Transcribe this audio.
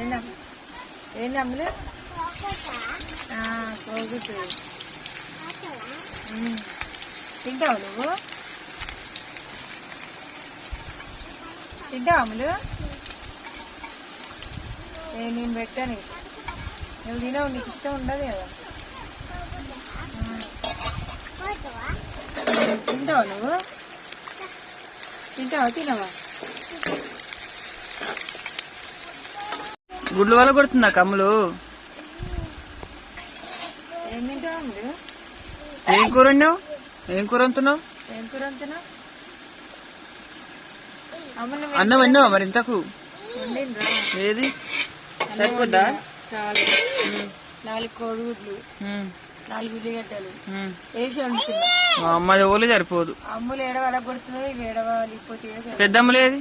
ఏంది అమ్ములు కోగుతు తింటావు నువ్వు తింటావు అమ్ములు నేను పెట్టాను నువ్వు తినవు నీకు ఇష్టం ఉండదు కదా తింటావా నువ్వు తినవా గుడ్లు వల్ల కొడుతుందా కమ్ములు ఏం తింటావా మీరు ఏం కూర వండావు ఏం కూర వండుతున్నావు అన్నం వండావా మరి ఇంతకు వండినరా ఏది సరిపోద్దా చాలు 4 కోడిగుడ్లు 4 ఉల్లిగడ్డలు వేసి వండుతున్నా మా అమ్మాయి ఓలే సరిపోదు అమ్ములు ఏడవల కొడుతుందో ఇవి ఏడవాలి పెద్దమ్మలేది